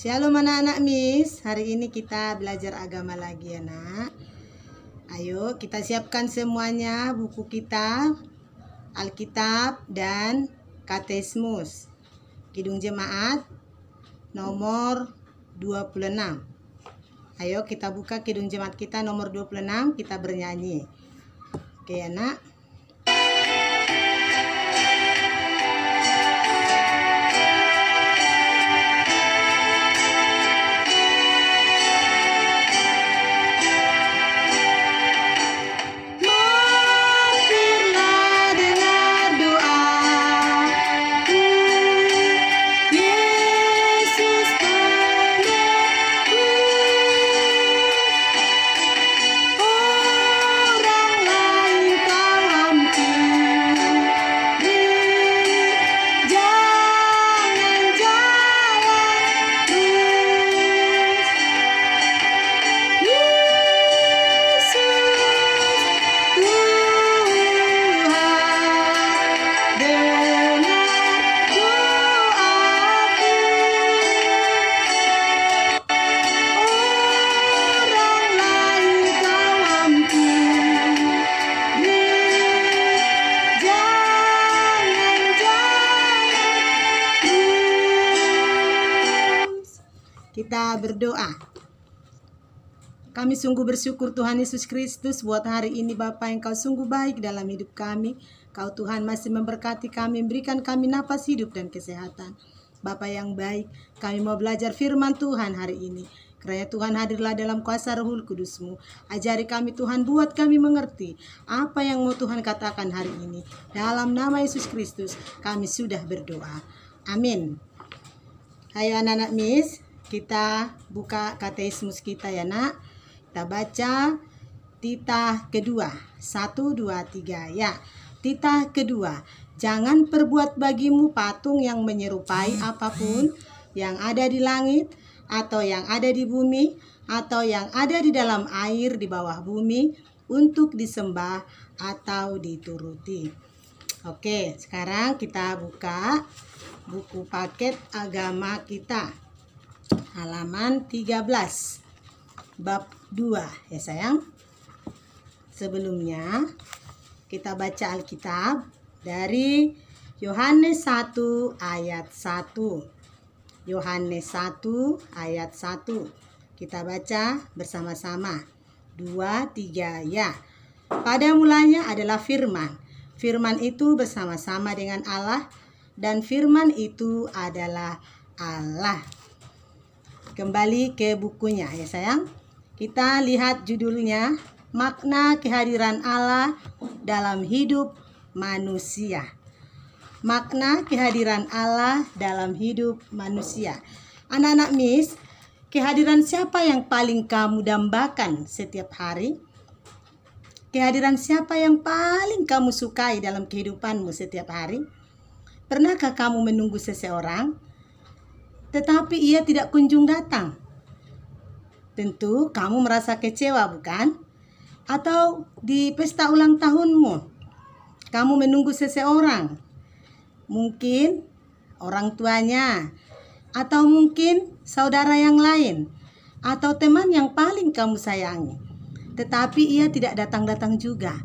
Shalom anak-anak Miss. Hari ini kita belajar agama lagi ya nak. Ayo kita siapkan semuanya buku kita, Alkitab dan Katekismus. Kidung Jemaat nomor 26. Ayo kita buka Kidung Jemaat kita nomor 26, kita bernyanyi. Oke ya nak. Kita berdoa. Kami sungguh bersyukur Tuhan Yesus Kristus buat hari ini Bapa, Engkau sungguh baik dalam hidup kami. Kau Tuhan masih memberkati kami, memberikan kami napas hidup dan kesehatan. Bapa yang baik, kami mau belajar firman Tuhan hari ini. Kiranya Tuhan hadirlah dalam kuasa Roh Kudus-Mu. Ajari kami Tuhan, buat kami mengerti apa yang mau Tuhan katakan hari ini. Dalam nama Yesus Kristus kami sudah berdoa. Amin. Ayo anak-anak Miss, kita buka katekismus kita ya nak. Kita baca titah kedua 1, 2, 3 ya. Titah kedua, jangan perbuat bagimu patung yang menyerupai apapun yang ada di langit atau yang ada di bumi atau yang ada di dalam air di bawah bumi untuk disembah atau dituruti. Oke, sekarang kita buka buku paket agama kita. Halaman 13 bab 2 ya sayang. Sebelumnya kita baca Alkitab dari Yohanes 1 ayat 1. Yohanes 1 ayat 1. Kita baca bersama-sama. 2, 3 ya. Pada mulanya adalah firman. Firman itu bersama-sama dengan Allah dan firman itu adalah Allah. Kembali ke bukunya ya sayang. Kita lihat judulnya, makna kehadiran Allah dalam hidup manusia. Makna kehadiran Allah dalam hidup manusia. Anak-anak Miss, kehadiran siapa yang paling kamu dambakan setiap hari? Kehadiran siapa yang paling kamu sukai dalam kehidupanmu setiap hari? Pernahkah kamu menunggu seseorang tetapi ia tidak kunjung datang? Tentu kamu merasa kecewa, bukan? Atau di pesta ulang tahunmu, kamu menunggu seseorang, mungkin orang tuanya, atau mungkin saudara yang lain, atau teman yang paling kamu sayangi, tetapi ia tidak datang-datang juga.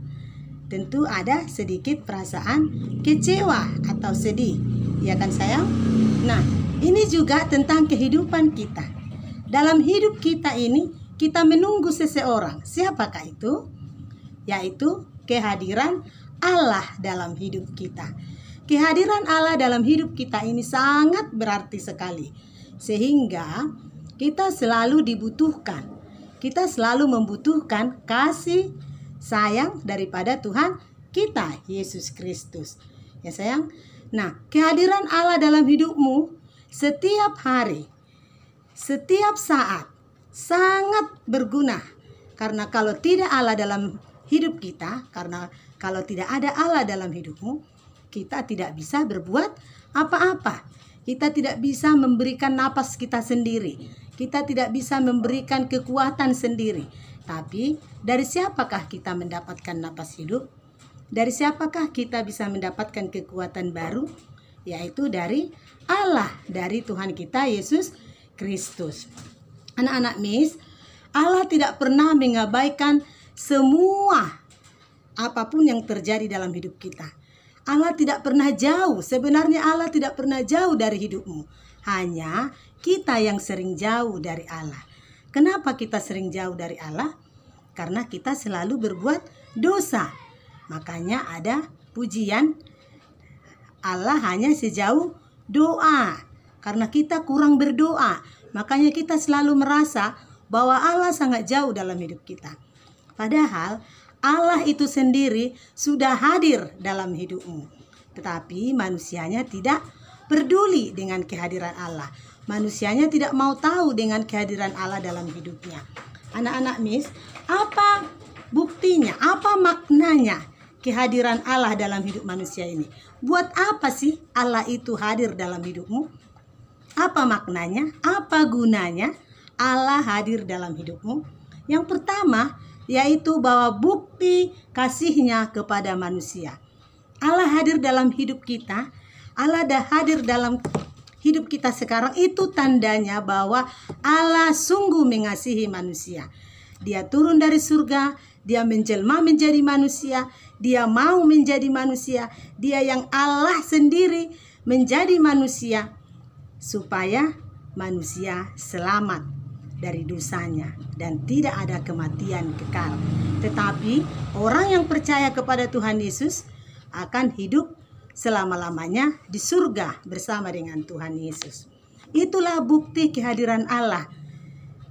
Tentu ada sedikit perasaan kecewa atau sedih, ya kan sayang? Nah, ini juga tentang kehidupan kita. Dalam hidup kita ini, kita menunggu seseorang. Siapakah itu? Yaitu kehadiran Allah dalam hidup kita. Kehadiran Allah dalam hidup kita ini sangat berarti sekali. Sehingga kita selalu dibutuhkan. Kita selalu membutuhkan kasih sayang daripada Tuhan kita, Yesus Kristus. Ya sayang? Nah, kehadiran Allah dalam hidupmu setiap hari, setiap saat sangat berguna. Karena kalau tidak Allah dalam hidup kita, karena kalau tidak ada Allah dalam hidupmu, kita tidak bisa berbuat apa-apa. Kita tidak bisa memberikan napas kita sendiri. Kita tidak bisa memberikan kekuatan sendiri. Tapi dari siapakah kita mendapatkan napas hidup? Dari siapakah kita bisa mendapatkan kekuatan baru? Yaitu dari Allah, dari Tuhan kita Yesus Kristus. Anak-anak Miss, Allah tidak pernah mengabaikan semua apapun yang terjadi dalam hidup kita. Allah tidak pernah jauh. Sebenarnya Allah tidak pernah jauh dari hidupmu. Hanya kita yang sering jauh dari Allah. Kenapa kita sering jauh dari Allah? Karena kita selalu berbuat dosa. Makanya ada pujian, Allah hanya sejauh doa. Karena kita kurang berdoa. Makanya kita selalu merasa bahwa Allah sangat jauh dalam hidup kita. Padahal Allah itu sendiri sudah hadir dalam hidupmu. Tetapi manusianya tidak peduli dengan kehadiran Allah. Manusianya tidak mau tahu dengan kehadiran Allah dalam hidupnya. Anak-anak Miss, apa buktinya? Apa maknanya kehadiran Allah dalam hidup manusia ini? Buat apa sih Allah itu hadir dalam hidupmu? Apa maknanya? Apa gunanya Allah hadir dalam hidupmu? Yang pertama, yaitu bahwa bukti kasihnya kepada manusia. Allah hadir dalam hidup kita. Allah dah hadir dalam hidup kita sekarang. Itu tandanya bahwa Allah sungguh mengasihi manusia. Dia turun dari surga. Dia menjelma menjadi manusia. Dia mau menjadi manusia. Dia yang Allah sendiri menjadi manusia. Supaya manusia selamat dari dosanya dan tidak ada kematian kekal. Tetapi orang yang percaya kepada Tuhan Yesus akan hidup selama-lamanya di surga bersama dengan Tuhan Yesus. Itulah bukti kehadiran Allah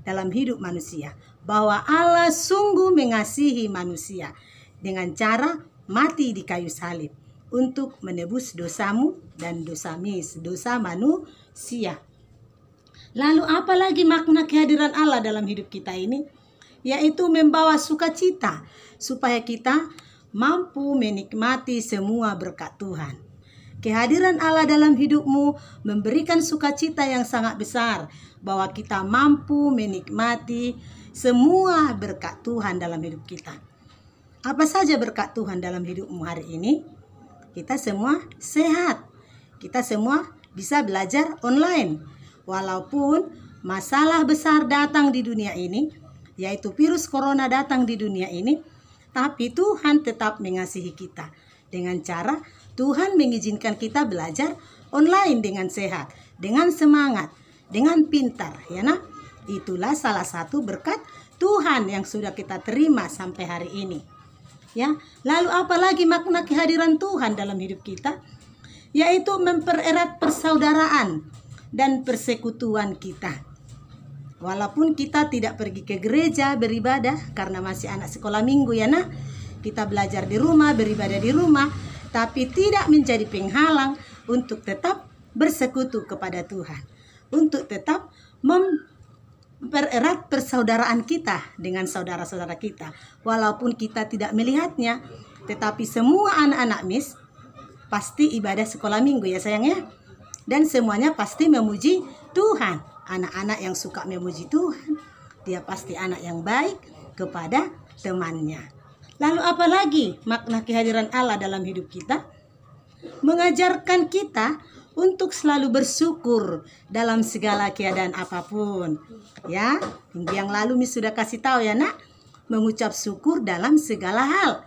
dalam hidup manusia, bahwa Allah sungguh mengasihi manusia dengan cara mati di kayu salib untuk menebus dosamu dan dosa manusia. Lalu apa lagi makna kehadiran Allah dalam hidup kita ini? Yaitu membawa sukacita supaya kita mampu menikmati semua berkat Tuhan. Kehadiran Allah dalam hidupmu memberikan sukacita yang sangat besar bahwa kita mampu menikmati semua berkat Tuhan dalam hidup kita. Apa saja berkat Tuhan dalam hidupmu hari ini? Kita semua sehat. Kita semua bisa belajar online. Walaupun masalah besar datang di dunia ini, yaitu virus corona datang di dunia ini, tapi Tuhan tetap mengasihi kita. Dengan cara Tuhan mengizinkan kita belajar online dengan sehat, dengan semangat, dengan pintar, ya nak? Itulah salah satu berkat Tuhan yang sudah kita terima sampai hari ini. Ya, lalu apalagi makna kehadiran Tuhan dalam hidup kita? Yaitu mempererat persaudaraan dan persekutuan kita. Walaupun kita tidak pergi ke gereja beribadah karena masih anak sekolah minggu, ya nak, kita belajar di rumah, beribadah di rumah, tapi tidak menjadi penghalang untuk tetap bersekutu kepada Tuhan, untuk tetap mempererat persaudaraan kita dengan saudara-saudara kita. Walaupun kita tidak melihatnya, tetapi semua anak-anak Miss pasti ibadah sekolah minggu, ya sayang ya. Dan semuanya pasti memuji Tuhan. Anak-anak yang suka memuji Tuhan, dia pasti anak yang baik kepada temannya. Lalu apa lagi makna kehadiran Allah dalam hidup kita? Mengajarkan kita untuk selalu bersyukur dalam segala keadaan apapun. Ya, minggu yang lalu Miss sudah kasih tahu ya nak, mengucap syukur dalam segala hal.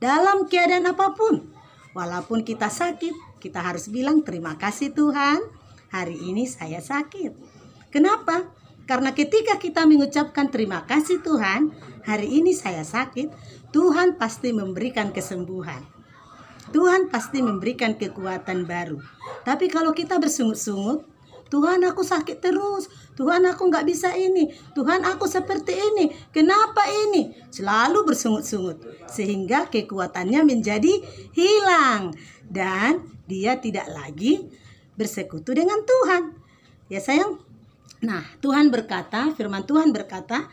Dalam keadaan apapun. Walaupun kita sakit, kita harus bilang terima kasih Tuhan, hari ini saya sakit. Kenapa? Karena ketika kita mengucapkan terima kasih Tuhan, hari ini saya sakit, Tuhan pasti memberikan kesembuhan. Tuhan pasti memberikan kekuatan baru. Tapi kalau kita bersungut-sungut, Tuhan aku sakit terus, Tuhan aku nggak bisa ini, Tuhan aku seperti ini, kenapa ini? Selalu bersungut-sungut, sehingga kekuatannya menjadi hilang. Dan dia tidak lagi bersekutu dengan Tuhan. Ya sayang. Nah, Tuhan berkata, firman Tuhan berkata,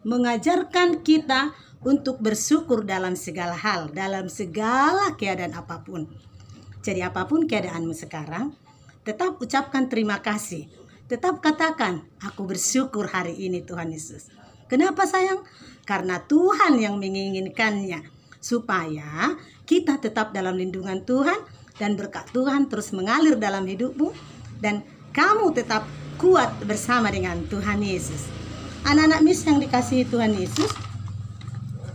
mengajarkan kita untuk bersyukur dalam segala hal, dalam segala keadaan apapun. Jadi apapun keadaanmu sekarang, tetap ucapkan terima kasih. Tetap katakan, aku bersyukur hari ini Tuhan Yesus. Kenapa sayang? Karena Tuhan yang menginginkannya. Supaya kita tetap dalam lindungan Tuhan dan berkat Tuhan terus mengalir dalam hidupmu. Dan kamu tetap kuat bersama dengan Tuhan Yesus. Anak-anak Miss yang dikasihi Tuhan Yesus,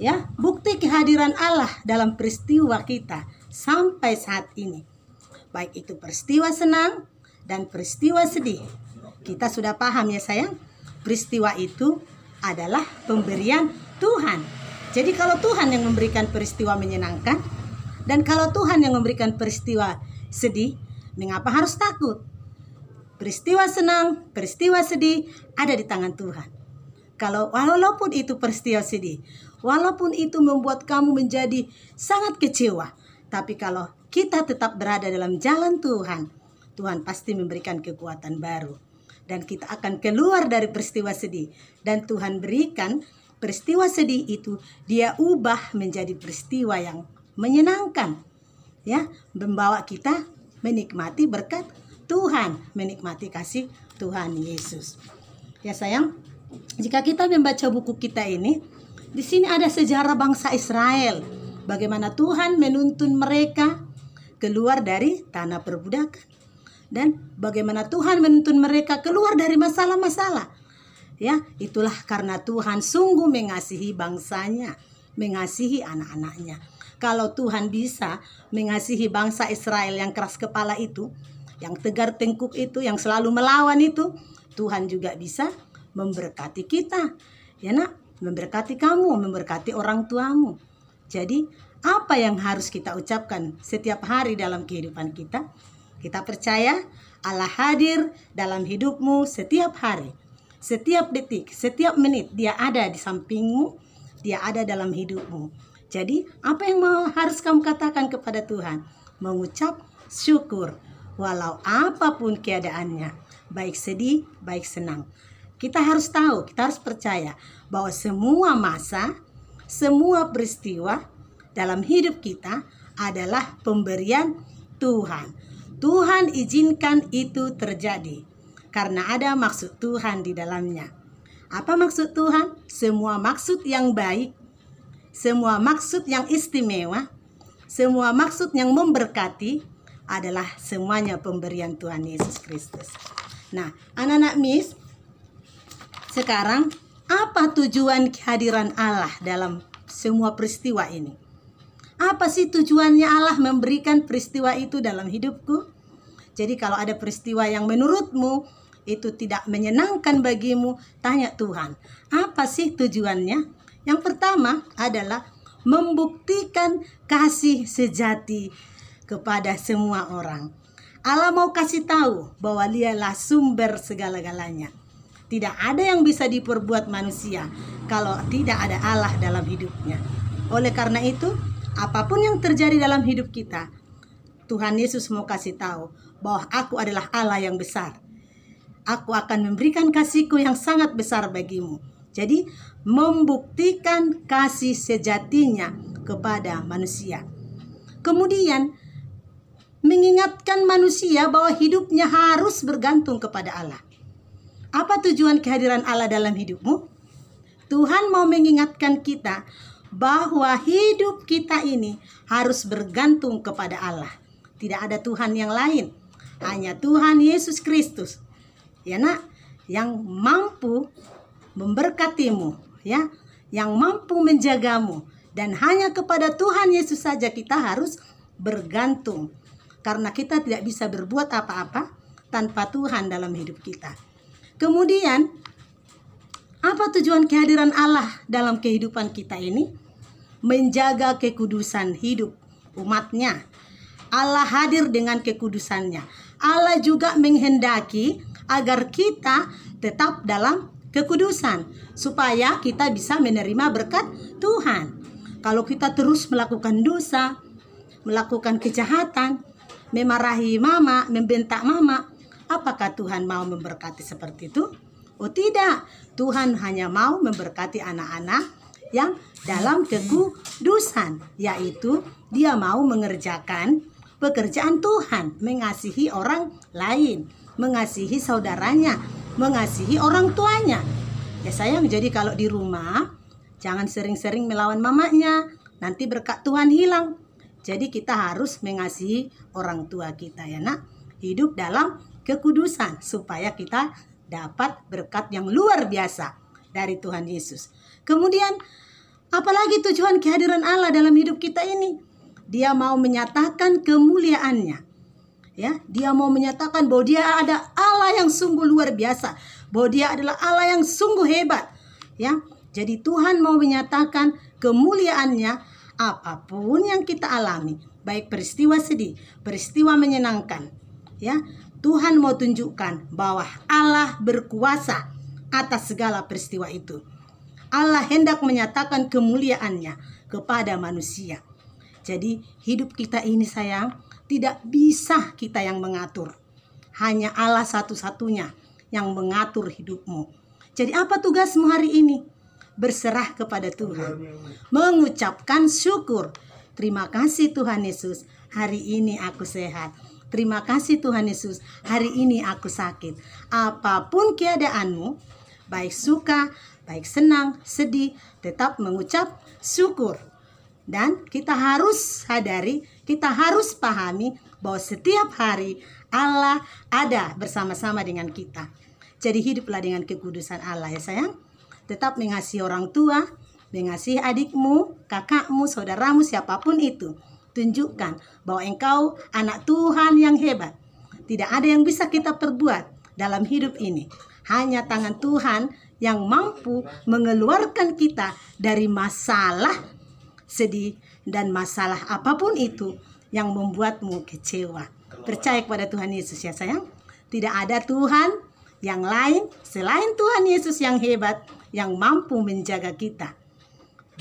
ya, bukti kehadiran Allah dalam peristiwa kita sampai saat ini, baik itu peristiwa senang dan peristiwa sedih, kita sudah paham ya sayang, peristiwa itu adalah pemberian Tuhan. Jadi kalau Tuhan yang memberikan peristiwa menyenangkan, dan kalau Tuhan yang memberikan peristiwa sedih, mengapa harus takut? Peristiwa senang, peristiwa sedih ada di tangan Tuhan. Walaupun itu peristiwa sedih, walaupun itu membuat kamu menjadi sangat kecewa, tapi kalau kita tetap berada dalam jalan Tuhan, Tuhan pasti memberikan kekuatan baru. Dan kita akan keluar dari peristiwa sedih. Dan Tuhan berikan peristiwa sedih itu, Dia ubah menjadi peristiwa yang menyenangkan, ya, membawa kita menikmati berkat Tuhan, menikmati kasih Tuhan Yesus. Ya sayang, jika kita membaca buku kita ini, di sini ada sejarah bangsa Israel, bagaimana Tuhan menuntun mereka keluar dari tanah perbudakan, dan bagaimana Tuhan menuntun mereka keluar dari masalah-masalah. Ya, itulah karena Tuhan sungguh mengasihi bangsanya, mengasihi anak-anaknya. Kalau Tuhan bisa mengasihi bangsa Israel yang keras kepala itu, yang tegar tengkuk itu, yang selalu melawan itu, Tuhan juga bisa memberkati kita. Ya nak, memberkati kamu, memberkati orang tuamu. Jadi, apa yang harus kita ucapkan setiap hari dalam kehidupan kita? Kita percaya Allah hadir dalam hidupmu setiap hari, setiap detik, setiap menit. Dia ada di sampingmu, Dia ada dalam hidupmu. Jadi apa yang harus kamu katakan kepada Tuhan? Mengucap syukur walau apapun keadaannya, baik sedih, baik senang. Kita harus tahu, kita harus percaya bahwa semua masa, semua peristiwa dalam hidup kita adalah pemberian Tuhan. Tuhan izinkan itu terjadi karena ada maksud Tuhan di dalamnya. Apa maksud Tuhan? Semua maksud yang baik, semua maksud yang istimewa, semua maksud yang memberkati adalah semuanya pemberian Tuhan Yesus Kristus. Nah, anak-anak Miss, sekarang apa tujuan kehadiran Allah dalam semua peristiwa ini? Apa sih tujuannya Allah memberikan peristiwa itu dalam hidupku? Jadi kalau ada peristiwa yang menurutmu itu tidak menyenangkan bagimu, tanya Tuhan, apa sih tujuannya? Yang pertama adalah membuktikan kasih sejati kepada semua orang. Allah mau kasih tahu bahwa Dialah sumber segala-galanya. Tidak ada yang bisa diperbuat manusia kalau tidak ada Allah dalam hidupnya. Oleh karena itu, apapun yang terjadi dalam hidup kita, Tuhan Yesus mau kasih tahu bahwa aku adalah Allah yang besar. Aku akan memberikan kasihku yang sangat besar bagimu. Jadi membuktikan kasih sejatinya kepada manusia. Kemudian mengingatkan manusia bahwa hidupnya harus bergantung kepada Allah. Apa tujuan kehadiran Allah dalam hidupmu? Tuhan mau mengingatkan kita bahwa hidup kita ini harus bergantung kepada Allah. Tidak ada Tuhan yang lain, hanya Tuhan Yesus Kristus. Ya nak, yang mampu memberkatimu, ya, yang mampu menjagamu, dan hanya kepada Tuhan Yesus saja kita harus bergantung. Karena kita tidak bisa berbuat apa-apa tanpa Tuhan dalam hidup kita. Kemudian, apa tujuan kehadiran Allah dalam kehidupan kita ini? Menjaga kekudusan hidup umatnya. Allah hadir dengan kekudusannya. Allah juga menghendaki agar kita tetap dalam kekudusan, supaya kita bisa menerima berkat Tuhan. Kalau kita terus melakukan dosa, melakukan kejahatan, memarahi mama, membentak mama, apakah Tuhan mau memberkati seperti itu? Oh tidak, Tuhan hanya mau memberkati anak-anak yang dalam kekudusan, yaitu dia mau mengerjakan pekerjaan Tuhan, mengasihi orang lain, mengasihi saudaranya, mengasihi orang tuanya. Ya sayang, jadi kalau di rumah jangan sering-sering melawan mamanya, nanti berkat Tuhan hilang. Jadi kita harus mengasihi orang tua kita ya nak, hidup dalam kekudusan supaya kita dapat berkat yang luar biasa dari Tuhan Yesus. Kemudian apalagi tujuan kehadiran Allah dalam hidup kita ini? Dia mau menyatakan kemuliaannya. Ya, dia mau menyatakan bahwa dia ada Allah yang sungguh luar biasa, bahwa dia adalah Allah yang sungguh hebat. Ya, jadi Tuhan mau menyatakan kemuliaannya apapun yang kita alami, baik peristiwa sedih, peristiwa menyenangkan. Ya, Tuhan mau tunjukkan bahwa Allah berkuasa atas segala peristiwa itu. Allah hendak menyatakan kemuliaannya kepada manusia. Jadi hidup kita ini sayang, tidak bisa kita yang mengatur. Hanya Allah satu-satunya yang mengatur hidupmu. Jadi apa tugasmu hari ini? Berserah kepada Tuhan. Mengucapkan syukur. Terima kasih Tuhan Yesus, hari ini aku sehat. Terima kasih Tuhan Yesus, hari ini aku sakit. Apapun keadaanmu, baik suka, baik senang, sedih, tetap mengucap syukur. Dan kita harus sadari, kita harus pahami bahwa setiap hari Allah ada bersama-sama dengan kita. Jadi hiduplah dengan kekudusan Allah ya sayang. Tetap mengasihi orang tua, mengasihi adikmu, kakakmu, saudaramu, siapapun itu. Tunjukkan bahwa engkau anak Tuhan yang hebat. Tidak ada yang bisa kita perbuat dalam hidup ini. Hanya tangan Tuhan yang mampu mengeluarkan kita dari masalah sedih dan masalah apapun itu yang membuatmu kecewa. Percaya kepada Tuhan Yesus ya sayang. Tidak ada Tuhan yang lain selain Tuhan Yesus yang hebat, yang mampu menjaga kita.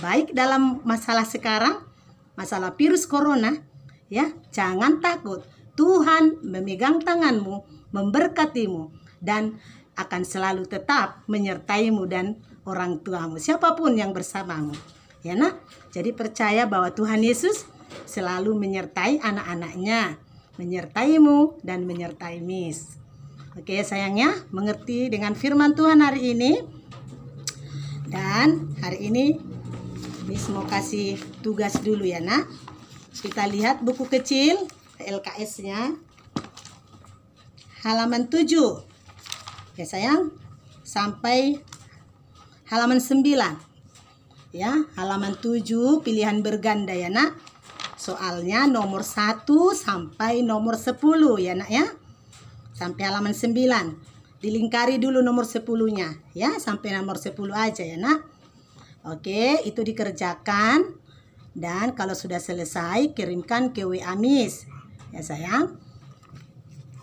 Baik dalam masalah sekarang, masalah virus corona, ya, jangan takut. Tuhan memegang tanganmu, memberkatimu, dan akan selalu tetap menyertaimu dan orang tuamu, siapapun yang bersamamu. Ya nak, jadi percaya bahwa Tuhan Yesus selalu menyertai anak-anaknya, menyertaimu dan menyertai Miss. Oke sayangnya, mengerti dengan firman Tuhan hari ini. Dan hari ini Miss mau kasih tugas dulu ya nak. Kita lihat buku kecil LKS-nya halaman 7. Ya sayang, sampai halaman 9. Ya, halaman 7 pilihan berganda ya nak. Soalnya nomor 1 sampai nomor 10 ya nak ya. Sampai halaman 9. Dilingkari dulu nomor 10-nya ya, sampai nomor 10 aja ya nak. Oke, itu dikerjakan. Dan kalau sudah selesai kirimkan ke WA Miss. Ya sayang.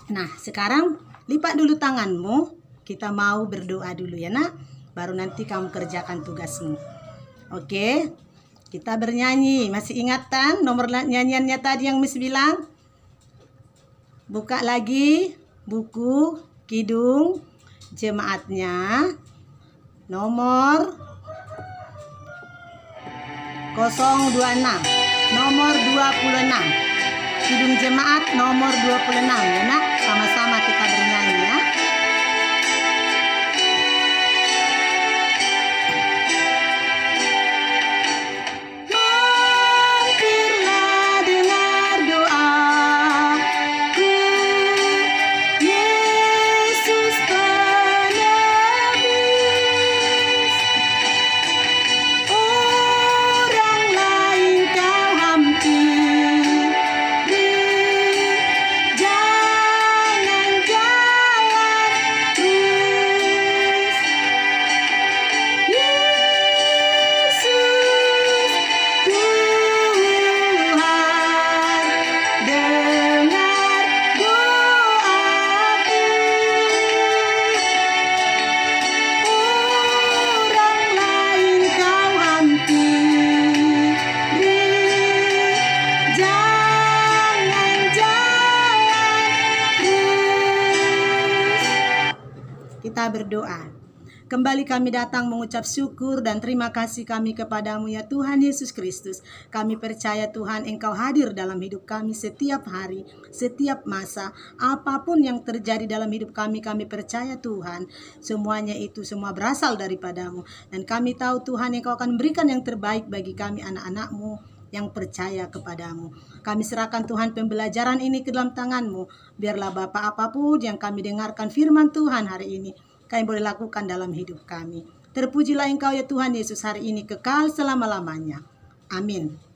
Nah, sekarang lipat dulu tanganmu. Kita mau berdoa dulu ya nak. Baru nanti kamu kerjakan tugasmu. Oke, kita bernyanyi. Masih ingatan nomor nyanyiannya tadi yang Miss bilang? Buka lagi buku kidung jemaatnya nomor 026, nomor 26. Kidung jemaat nomor 26 ya nak. Sama-sama kita bernyanyi ya. Kita berdoa. Kembali kami datang mengucap syukur dan terima kasih kami kepadamu ya Tuhan Yesus Kristus. Kami percaya Tuhan Engkau hadir dalam hidup kami setiap hari, setiap masa. Apapun yang terjadi dalam hidup kami, kami percaya Tuhan. Semuanya itu semua berasal daripadamu. Dan kami tahu Tuhan Engkau akan memberikan yang terbaik bagi kami anak-anak-Mu yang percaya kepadamu. Kami serahkan Tuhan pembelajaran ini ke dalam tangan-Mu. Biarlah Bapa apapun yang kami dengarkan firman Tuhan hari ini, kami boleh lakukan dalam hidup kami. Terpujilah Engkau ya Tuhan Yesus hari ini kekal selama-lamanya. Amin.